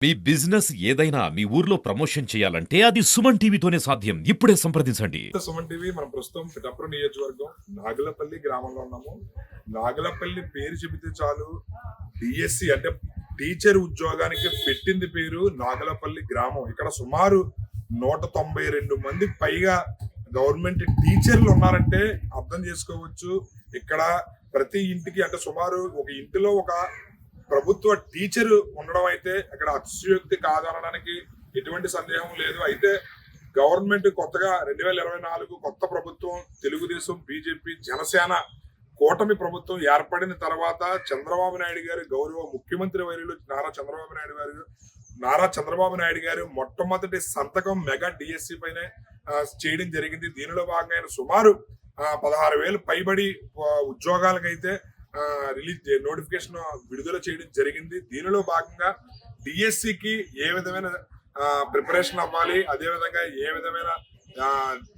మీ business ఏదైనా మీ ఊర్లో promotion చేయాలంటే అది సుమన్ టీవీతోనే సాధ్యం. ఇప్పుడే సంప్రదించండి. సుమన్ టీవీ మనం ప్రస్తుతం పిఠాపురం నియోజకవర్గం నాగలపల్లి గ్రామంలో ఉన్నాము. నాగలపల్లి పేరు చెబితే చాలు డిఎస్సి అంటే టీచర్ ఉద్యోగానికి పెట్టింది పేరు నాగలపల్లి గ్రామం. ఇక్కడ సుమారు 192 మంది పైగా గవర్నమెంట్ టీచర్లు ఉన్నారంటే అర్థం చేసుకోవచ్చు. ఇక్కడ ప్రతి ఇంటికి అంటే సుమారు ఒక ఇంటిలో ఒక ప్రభుత్వ టీచర్ ఉండడం అయితే అక్కడ అతిశయోక్తి కాదనడానికి ఎటువంటి సందేహం లేదు. అయితే గవర్నమెంట్ కొత్తగా 2024 కొత్త ప్రభుత్వం తెలుగుదేశం, బీజేపీ, జనసేన కూటమి ప్రభుత్వం ఏర్పడిన తర్వాత చంద్రబాబు నాయుడు గారు గౌరవ ముఖ్యమంత్రి వర్యులు నారా చంద్రబాబు నాయుడు గారు మొట్టమొదటి సంతకం మెగా డిఎస్సి పైన చేయడం జరిగింది. దీనిలో భాగంగా ఆయన సుమారు 16,000 పైబడి ఉద్యోగాలకైతే రిలీజ్ నోటిఫికేషన్ విడుదల చేయడం జరిగింది. దీనిలో భాగంగా డిఎస్సికి ఏ విధమైన ప్రిపరేషన్ అవ్వాలి, అదేవిధంగా ఏ విధమైన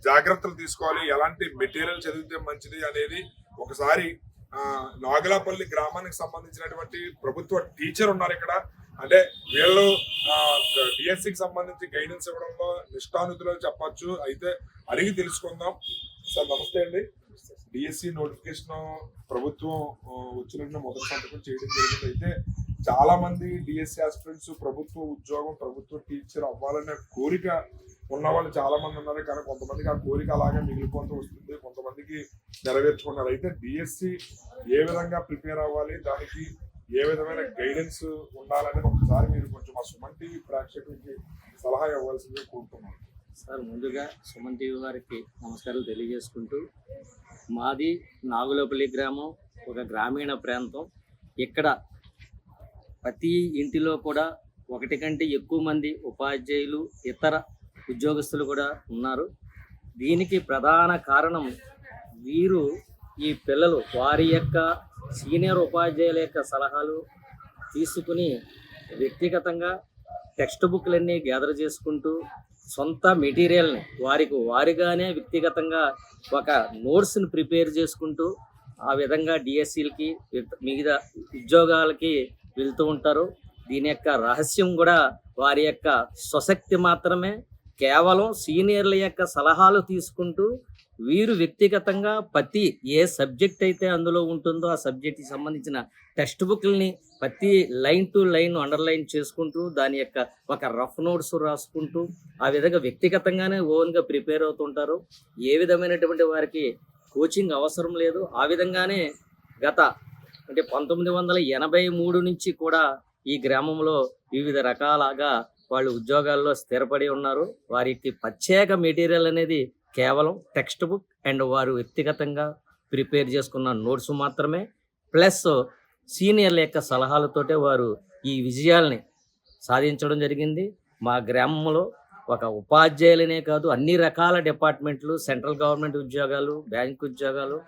జాగ్రత్తలు తీసుకోవాలి, ఎలాంటి మెటీరియల్ చదివితే మంచిది అనేది ఒకసారి నాగలాపల్లి గ్రామానికి సంబంధించినటువంటి ప్రభుత్వ టీచర్ ఉన్నారు ఇక్కడ. అంటే వీళ్ళు డిఎస్సికి సంబంధించి గైడెన్స్ ఇవ్వడంలో నిష్ఠానుతులు చెప్పచ్చు. అయితే అడిగి తెలుసుకుందాం. సార్ నమస్తే అండి. డిఎస్సి నోటిఫికేషన్ ప్రభుత్వం వచ్చిన మొదటి సంతకం చేయడం జరిగింది. అయితే చాలా మంది డిఎస్సి ఆస్పిరెంట్స్ ప్రభుత్వ ఉద్యోగం, ప్రభుత్వ టీచర్ అవ్వాలనే కోరిక ఉన్న వాళ్ళు చాలా మంది ఉన్నారు. కానీ కొంతమందికి ఆ కోరిక అలాగే మిగిలిపోతూ వస్తుంది, కొంతమందికి నెరవేర్చుకున్నారు. అయితే డిఎస్సి ఏ విధంగా ప్రిపేర్ అవ్వాలి, దానికి ఏ విధమైన గైడెన్స్ ఉండాలనేది ఒకసారి మీరు కొంచెం మా సుమన్ టీవీ ప్రేక్షకులకి సలహా ఇవ్వాల్సిందిగా కోరుతున్నాను. సార్, ముందుగా సుమన్ టీవీ వారికి నమస్కారాలు తెలియజేసుకుంటూ, మాది నాగులపల్లి గ్రామం, ఒక గ్రామీణ ప్రాంతం. ఇక్కడ ప్రతి ఇంటిలో కూడా ఒకటి కంటే ఎక్కువ మంది ఉపాధ్యాయులు, ఇతర ఉద్యోగస్తులు కూడా ఉన్నారు. దీనికి ప్రధాన కారణం వీరు ఈ పిల్లలు వారి యొక్క సీనియర్ ఉపాధ్యాయుల యొక్క సలహాలు తీసుకుని వ్యక్తిగతంగా టెక్స్ట్ బుక్లన్నీ గ్యాదర్ చేసుకుంటూ సొంత మెటీరియల్ని వారిగానే వ్యక్తిగతంగా ఒక నోట్స్ని ప్రిపేర్ చేసుకుంటూ ఆ విధంగా డిఎస్సీలకి మిగతా ఉద్యోగాలకి వెళ్తూ ఉంటారు. దీని యొక్క రహస్యం కూడా వారి యొక్క స్వశక్తి మాత్రమే. కేవలం సీనియర్ల యొక్క సలహాలు తీసుకుంటూ వీరు వ్యక్తిగతంగా ప్రతి ఏ సబ్జెక్ట్ అయితే అందులో ఉంటుందో ఆ సబ్జెక్ట్కి సంబంధించిన టెక్స్ట్ బుక్లని ప్రతి లైన్ టు లైన్ అండర్లైన్ చేసుకుంటూ దాని యొక్క ఒక రఫ్ నోట్స్ రాసుకుంటూ ఆ విధంగా వ్యక్తిగతంగానే ఓన్గా ప్రిపేర్ అవుతుంటారు. ఏ విధమైనటువంటి వారికి కోచింగ్ అవసరం లేదు. ఆ విధంగానే గత 1983 నుంచి కూడా ఈ గ్రామంలో వివిధ రకాలుగా వాళ్ళు ఉద్యోగాల్లో స్థిరపడి ఉన్నారు. వారికి ప్రత్యేక మెటీరియల్ అనేది కేవలం టెక్స్ట్ బుక్ అండ్ వారు వ్యక్తిగతంగా ప్రిపేర్ చేసుకున్న నోట్స్ మాత్రమే, ప్లస్ సీనియర్ల యొక్క సలహాలతోటే వారు ఈ విజయాల్ని సాధించడం జరిగింది. మా గ్రామంలో ఒక ఉపాధ్యాయులనే కాదు, అన్ని రకాల డిపార్ట్మెంట్లు, సెంట్రల్ గవర్నమెంట్ ఉద్యోగాలు, బ్యాంక్ ఉద్యోగాలు,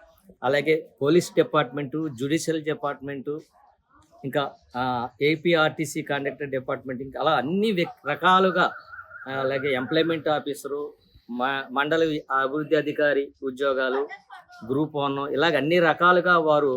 అలాగే పోలీస్ డిపార్ట్మెంటు, జ్యుడిషియల్ డిపార్ట్మెంటు, ఇంకా ఏపీఆర్టీసీ కండక్టర్ డిపార్ట్మెంట్, ఇంకా అలా అన్ని రకాలుగా, అలాగే ఎంప్లాయ్మెంట్ ఆఫీసరు, మండల అభివృద్ధి అధికారి ఉద్యోగాలు, గ్రూప్ 1, ఇలాగ అన్ని రకాలుగా వారు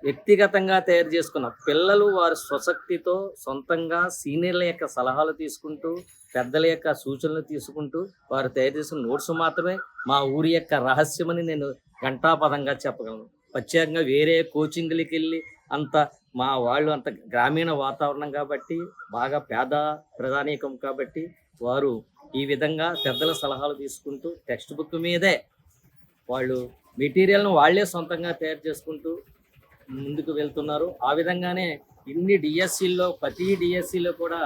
వ్యక్తిగతంగా తయారు చేసుకున్న పిల్లలు వారి స్వశక్తితో సొంతంగా సీనియర్ల యొక్క సలహాలు తీసుకుంటూ, పెద్దల యొక్క సూచనలు తీసుకుంటూ వారు తయారు చేసుకున్న నోట్స్ మాత్రమే మా ఊరి యొక్క రహస్యమని నేను ఘంటాపదంగా చెప్పగలను. ప్రత్యేకంగా వేరే కోచింగ్లకి వెళ్ళి మా వాళ్ళు అంత గ్రామీణ వాతావరణం కాబట్టి, బాగా పేద ప్రధానికం కాబట్టి వారు ఈ విధంగా పెద్దల సలహాలు తీసుకుంటూ టెక్స్ట్ బుక్ మీదే వాళ్ళు మెటీరియల్ను వాళ్ళే సొంతంగా తయారు చేసుకుంటూ ముందుకు వెళ్తున్నారు. ఆ విధంగానే ఇన్ని డిఎస్సీల్లో ప్రతి డిఎస్సీలో కూడా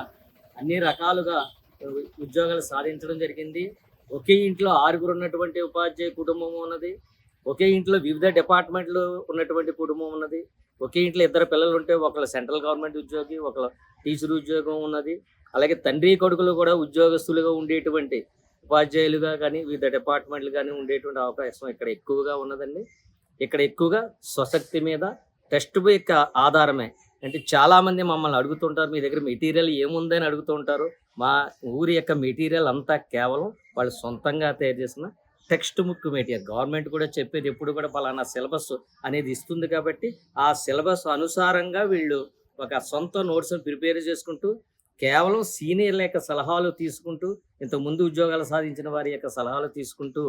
అన్ని రకాలుగా ఉద్యోగాలు సాధించడం జరిగింది. ఒకే ఇంట్లో 6 ఉన్నటువంటి ఉపాధ్యాయ కుటుంబం ఉన్నది, ఒకే ఇంట్లో వివిధ డిపార్ట్మెంట్లు ఉన్నటువంటి కుటుంబం ఉన్నది, ఒకే ఇంట్లో 2 పిల్లలు ఉంటే ఒకళ్ళు సెంట్రల్ గవర్నమెంట్ ఉద్యోగి, ఒకళ్ళు టీచర్ ఉద్యోగం ఉన్నది. అలాగే తండ్రి కొడుకులు కూడా ఉద్యోగస్తులుగా ఉండేటువంటి ఉపాధ్యాయులుగా కానీ వివిధ డిపార్ట్మెంట్లు కానీ ఉండేటువంటి అవకాశం ఇక్కడ ఎక్కువగా ఉన్నదండి. ఇక్కడ ఎక్కువగా స్వశక్తి మీద టెక్స్ట్ బుక్ యొక్క ఆధారమే. అంటే చాలామంది మమ్మల్ని అడుగుతుంటారు, మీ దగ్గర మెటీరియల్ ఏముందని అడుగుతూ ఉంటారు. మా ఊరి యొక్క మెటీరియల్ అంతా కేవలం వాళ్ళు సొంతంగా తయారు చేసిన టెక్స్ట్ బుక్ మెటీరియల్. గవర్నమెంట్ కూడా చెప్పేది ఎప్పుడు కూడా పలానా సిలబస్ అనేది ఇస్తుంది కాబట్టి ఆ సిలబస్ అనుసారంగా వీళ్ళు ఒక సొంత నోట్స్ని ప్రిపేర్ చేసుకుంటూ కేవలం సీనియర్ల యొక్క సలహాలు తీసుకుంటూ, ఇంతకుముందు ఉద్యోగాలు సాధించిన వారి యొక్క సలహాలు తీసుకుంటూ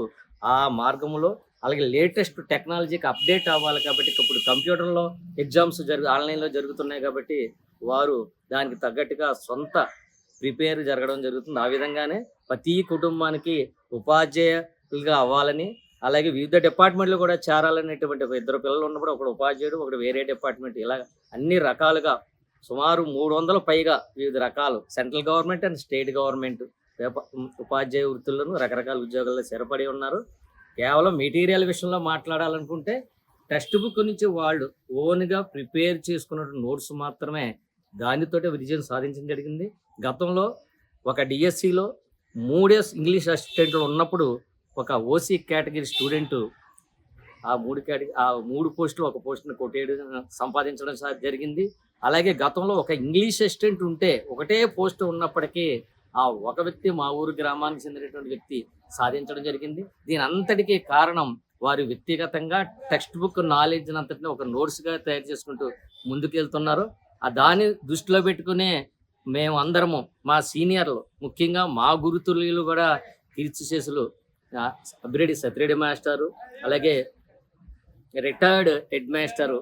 ఆ మార్గంలో, అలాగే లేటెస్ట్ టెక్నాలజీకి అప్డేట్ అవ్వాలి కాబట్టి ఇప్పుడు కంప్యూటర్లో ఎగ్జామ్స్ ఆన్లైన్లో జరుగుతున్నాయి కాబట్టి వారు దానికి తగ్గట్టుగా సొంత ప్రిపేర్ జరగడం జరుగుతుంది. ఆ విధంగానే ప్రతి కుటుంబానికి ఉపాధ్యాయులుగా అవ్వాలని, అలాగే వివిధ డిపార్ట్మెంట్లు కూడా చేరాలనేటువంటి ఇద్దరు పిల్లలు ఉన్నప్పుడు ఒకడు ఉపాధ్యాయుడు, ఒకడు వేరే డిపార్ట్మెంట్, ఇలా అన్ని రకాలుగా సుమారు 300 పైగా వివిధ రకాలు central government and state government ఉపాధ్యాయ వృత్తులను రకరకాల ఉద్యోగాల్లో స్థిరపడి ఉన్నారు. కేవలం మెటీరియల్ విషయంలో మాట్లాడాలనుకుంటే టెక్స్ట్ బుక్ నుంచి వాళ్ళు ఓన్గా ప్రిపేర్ చేసుకున్న నోట్స్ మాత్రమే దానితోటే విజయం సాధించడం జరిగింది. గతంలో ఒక డిఎస్సిలో 3 ఇంగ్లీష్ అసిస్టెంట్లు ఉన్నప్పుడు ఒక ఓసీ కేటగిరీ స్టూడెంట్ ఆ 3 పోస్టులు ఒక పోస్టును కొట్టేయడం సంపాదించడం జరిగింది. అలాగే గతంలో ఒక ఇంగ్లీష్ అసిస్టెంట్ ఉంటే ఒకటే పోస్ట్ ఉన్నప్పటికీ ఆ ఒక వ్యక్తి మా ఊరు గ్రామానికి చెందినటువంటి వ్యక్తి సాధించడం జరిగింది. దీని అంతటికీ కారణం వారు వ్యక్తిగతంగా టెక్స్ట్ బుక్ నాలెడ్జ్ అంతటిని ఒక నోట్స్గా తయారు చేసుకుంటూ ముందుకెళ్తున్నారు. దాన్ని దృష్టిలో పెట్టుకునే మేము అందరము, మా సీనియర్లు, ముఖ్యంగా మా గురుతుల్యులు కూడా కీర్తిశేషులు అబ్బిరెడ్డి సత్యరెడ్డి మాస్టారు, అలాగే రిటైర్డ్ హెడ్ మాస్టరు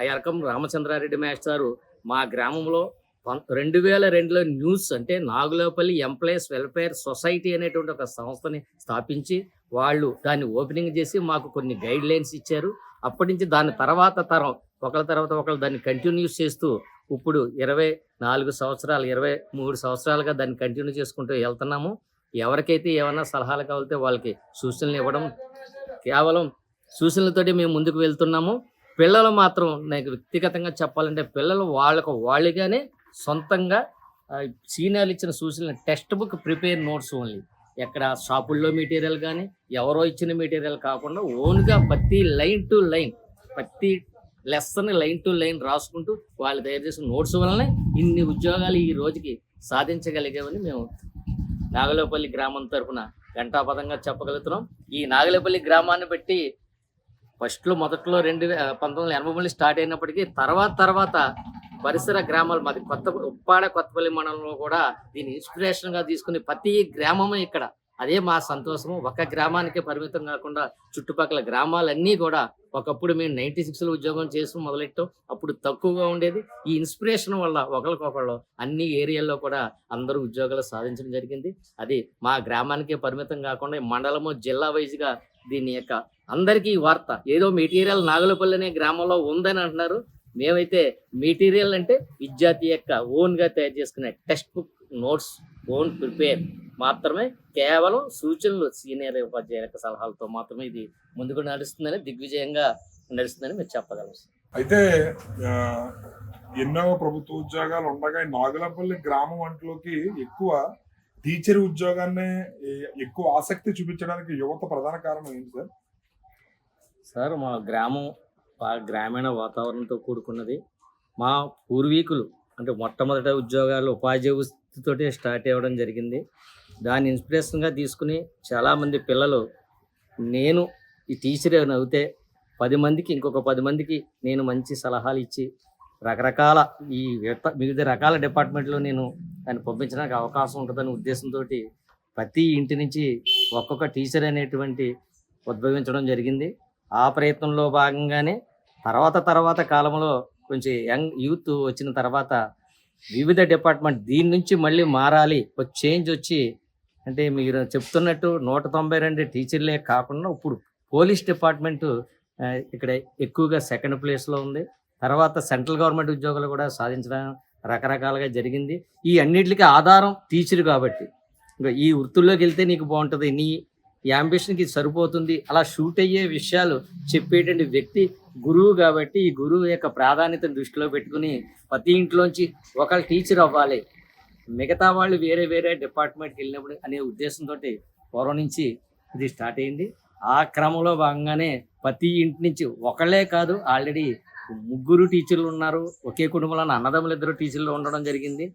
యరకం రామచంద్రారెడ్డి మాస్టారు మా గ్రామంలో 2002లో న్యూస్ అంటే నాగులపల్లి ఎంప్లాయీస్ వెల్ఫేర్ సొసైటీ అనేటువంటి ఒక సంస్థని స్థాపించి వాళ్ళు దాన్ని ఓపెనింగ్ చేసి మాకు కొన్ని గైడ్ లైన్స్ ఇచ్చారు. అప్పటి నుంచి దాని తర్వాత తరం ఒకళ్ళ తర్వాత ఒకళ్ళు దాన్ని కంటిన్యూస్ చేస్తూ ఇప్పుడు 24 సంవత్సరాలు 23 సంవత్సరాలుగా దాన్ని కంటిన్యూ చేసుకుంటూ వెళ్తున్నాము. ఎవరికైతే ఏమైనా సలహాలు కావాలితే వాళ్ళకి సూచనలు ఇవ్వడం, కేవలం సూచనలతోటి మేము ముందుకు వెళ్తున్నాము. పిల్లలు మాత్రం నాకు వ్యక్తిగతంగా చెప్పాలంటే పిల్లలు వాళ్ళుగానే సొంతంగా సీనియర్లు ఇచ్చిన సూచనలు text book prepare notes only, ఎక్కడ షాపుల్లో మెటీరియల్ కానీ ఎవరో ఇచ్చిన మెటీరియల్ కాకుండా ఓన్గా ప్రతి లైన్ టు లైన్, ప్రతి లెసన్ లైన్ టు లైన్ రాసుకుంటూ వాళ్ళు తయారు చేసిన నోట్స్ వలనే ఇన్ని ఉద్యోగాలు ఈ రోజుకి సాధించగలిగామని మేము నాగులపల్లి గ్రామం తరఫున ఘంటాపథంగా చెప్పగలుగుతున్నాం. ఈ నాగులపల్లి గ్రామాన్ని బట్టి మొదట్లో 1983 స్టార్ట్ అయినప్పటికీ తర్వాత పరిసర గ్రామాలు, మాది ఉప్పాడ కొత్తపల్లి మండలంలో కూడా దీన్ని ఇన్స్పిరేషన్గా తీసుకుని ప్రతి గ్రామము ఇక్కడ అదే మా సంతోషము. ఒక గ్రామానికే పరిమితం కాకుండా చుట్టుపక్కల గ్రామాలన్నీ కూడా, ఒకప్పుడు మేము 96లో ఉద్యోగం చేసి మొదలెట్టాం, అప్పుడు తక్కువగా ఉండేది. ఈ ఇన్స్పిరేషన్ వల్ల ఒకరికొకళ్ళు అన్ని ఏరియాల్లో కూడా అందరూ ఉద్యోగాలు సాధించడం జరిగింది. అది మా గ్రామానికే పరిమితం కాకుండా మండలము జిల్లా వైజ్గా దీని యొక్క అందరికీ వార్త. ఏదో మెటీరియల్ నాగులపల్లి అనే గ్రామంలో ఉందని అంటున్నారు. మేమైతే మెటీరియల్ అంటే విద్యార్థి యొక్క ఓన్గా తయారు చేసుకునే text book notes own prepare మాత్రమే, కేవలం సూచనలు సీనియర్ ఉపాధ్యాయుల యొక్క సలహాలతో మాత్రమే ఇది ముందుకు నడుస్తుందని, దిగ్విజయంగా నడుస్తుందని మీరు చెప్పగలం. అయితే ఎన్నో ప్రభుత్వ ఉద్యోగాలు ఉండగా నాగులపల్లి గ్రామం అంట్లోకి ఎక్కువ టీచర్ ఉద్యోగాన్ని ఎక్కువ ఆసక్తి చూపించడానికి యువత ప్రధాన కారణం ఏంటి సార్? సార్, మా గ్రామం గ్రామీణ వాతావరణంతో కూడుకున్నది. మా పూర్వీకులు అంటే మొట్టమొదటి ఉద్యోగాలు ఉపాధ్యాయ వృత్తితోటే స్టార్ట్ అవ్వడం జరిగింది. దాన్ని ఇన్స్పిరేషన్గా తీసుకుని చాలామంది పిల్లలు, నేను ఈ టీచర్ అవుతే 10 మందికి ఇంకొక 10 మందికి నేను మంచి సలహాలు ఇచ్చి రకరకాల ఈ వివిధ రకాల డిపార్ట్మెంట్లో నేను దాన్ని పంపించడానికి అవకాశం ఉంటుందనే ఉద్దేశంతో ప్రతి ఇంటి నుంచి ఒక్కొక్క టీచర్ అనేటువంటి ఉద్భవించడం జరిగింది. ఆ ప్రయత్నంలో భాగంగానే తర్వాత కాలంలో కొంచెం యంగ్ యూత్ వచ్చిన తర్వాత వివిధ డిపార్ట్మెంట్ దీని నుంచి మళ్ళీ మారాలి, ఒక చేంజ్ వచ్చి, అంటే మీరు చెప్తున్నట్టు 192 టీచర్లే కాకుండా ఇప్పుడు పోలీస్ డిపార్ట్మెంటు ఇక్కడ ఎక్కువగా సెకండ్ ప్లేస్లో ఉంది. తర్వాత సెంట్రల్ గవర్నమెంట్ ఉద్యోగాలు కూడా సాధించడం రకరకాలుగా జరిగింది. ఈ అన్నిటికీ ఆధారం టీచర్ కాబట్టి, ఇంకా ఈ వృత్తుల్లోకి వెళ్తే నీకు బాగుంటుంది, నీ ఈ అంబిషన్కి సరిపోతుంది, అలా షూట్ అయ్యే విషయాలు చెప్పేటువంటి వ్యక్తి గురువు కాబట్టి, ఈ గురువు యొక్క ప్రాధాన్యతను దృష్టిలో పెట్టుకుని ప్రతి ఇంట్లోంచి ఒకళ్ళు టీచర్ అవ్వాలి, మిగతా వాళ్ళు వేరే డిపార్ట్మెంట్కి వెళ్ళినప్పుడు అనే ఉద్దేశంతో పూర్వం నుంచి ఇది స్టార్ట్ అయింది. ఆ క్రమంలో భాగంగానే ప్రతి ఇంటి నుంచి ఒకళ్ళే కాదు, ఆల్రెడీ 3 టీచర్లు ఉన్నారు. ఒకే కుటుంబంలో అన్నదమ్ములు 2 టీచర్లు ఉండడం జరిగింది.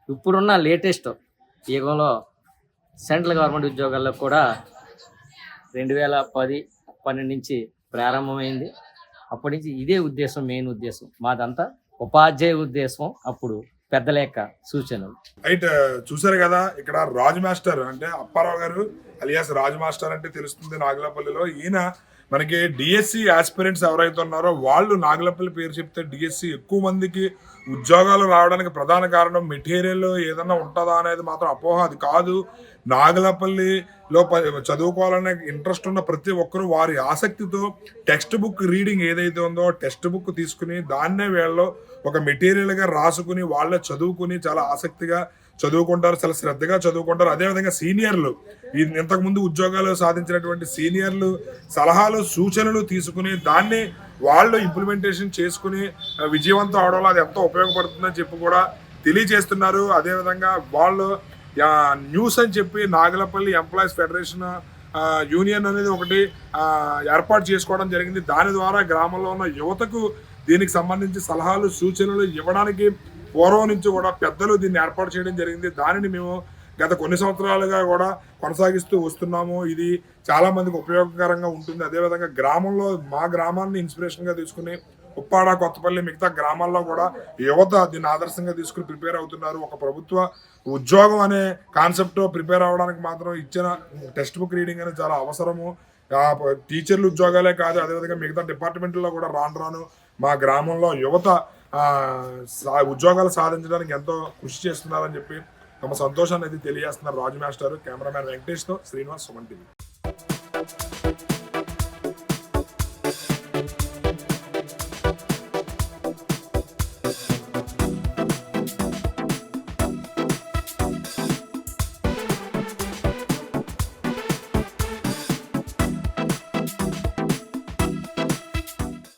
ఇప్పుడున్న లేటెస్ట్ యుగంలో సెంట్రల్ గవర్నమెంట్ ఉద్యోగాల్లో కూడా 2010-12 నుంచి ప్రారంభమైంది. అప్పటి నుంచి ఇదే ఉద్దేశం, మెయిన్ ఉద్దేశం మాదంతా ఉపాధ్యాయ ఉద్దేశం. అప్పుడు పెద్దల యొక్క సూచనలు. రైట్, చూసారు కదా ఇక్కడ రాజు మాస్టర్ అంటే అప్పారావు గారు అలియాస్ రాజు మాస్టర్ అంటే తెలుస్తుంది నాగులపల్లిలో. ఈయన మనకి డిఎస్సి ఆస్పిరెంట్స్ ఎవరైతే ఉన్నారో వాళ్ళు నాగులపల్లి పేరు చెప్తే డిఎస్సి ఎక్కువ మందికి ఉద్యోగాలు రావడానికి ప్రధాన కారణం మెటీరియల్ ఏదన్నా ఉంటుందా అనేది మాత్రం అపోహ. అది కాదు. నాగులపల్లిలో చదువుకోవాలనే ఇంట్రెస్ట్ ఉన్న ప్రతి ఒక్కరూ వారి ఆసక్తితో టెక్స్ట్ బుక్ రీడింగ్ ఏదైతే ఉందో టెక్స్ట్ బుక్ తీసుకుని దాన్నే వీళ్ళు ఒక మెటీరియల్గా రాసుకుని వాళ్ళే చదువుకుని చాలా ఆసక్తిగా చదువుకుంటారు, చాలా శ్రద్ధగా చదువుకుంటారు. అదేవిధంగా సీనియర్లు ఇంతకుముందు ఉద్యోగాలు సాధించినటువంటి సీనియర్లు సలహాలు సూచనలు తీసుకుని దాన్ని వాళ్ళు ఇంప్లిమెంటేషన్ చేసుకుని విజయవంతం అవడంలో అది ఎంతో ఉపయోగపడుతుందని చెప్పి కూడా తెలియజేస్తున్నారు. అదేవిధంగా వాళ్ళు న్యూస్ అని చెప్పి నాగులపల్లి ఎంప్లాయీస్ ఫెడరేషన్ యూనియన్ అనేది ఒకటి ఏర్పాటు చేసుకోవడం జరిగింది. దాని ద్వారా గ్రామంలో ఉన్న యువతకు దీనికి సంబంధించి సలహాలు సూచనలు ఇవ్వడానికి పూర్వం నుంచి కూడా పెద్దలు దీన్ని ఏర్పాటు చేయడం జరిగింది. దానిని మేము గత కొన్ని సంవత్సరాలుగా కూడా కొనసాగిస్తూ వస్తున్నాము. ఇది చాలా మందికి ఉపయోగకరంగా ఉంటుంది. అదేవిధంగా గ్రామంలో మా గ్రామాన్ని ఇన్స్పిరేషన్గా తీసుకుని ఉప్పాడ, కొత్తపల్లి, మిగతా గ్రామాల్లో కూడా యువత దీన్ని ఆదర్శంగా తీసుకుని ప్రిపేర్ అవుతున్నారు. ఒక ప్రభుత్వ ఉద్యోగం అనే కాన్సెప్ట్ ప్రిపేర్ అవ్వడానికి మాత్రం ఇచ్చిన టెక్స్ట్ బుక్ రీడింగ్ అనేది చాలా అవసరము. టీచర్లు ఉద్యోగాలే కాదు, అదేవిధంగా మిగతా డిపార్ట్మెంట్లో కూడా రాను మా గ్రామంలో యువత ఉద్యోగాలు సాధించడానికి ఎంతో కృషి చేస్తున్నారని చెప్పి తమ సంతోషాన్ని అయితే తెలియజేస్తున్నారు రాజు మాస్టర్. కెమెరామ్యాన్ వెంకటేష్తో శ్రీనివాస్, సుమన్ టీవీ.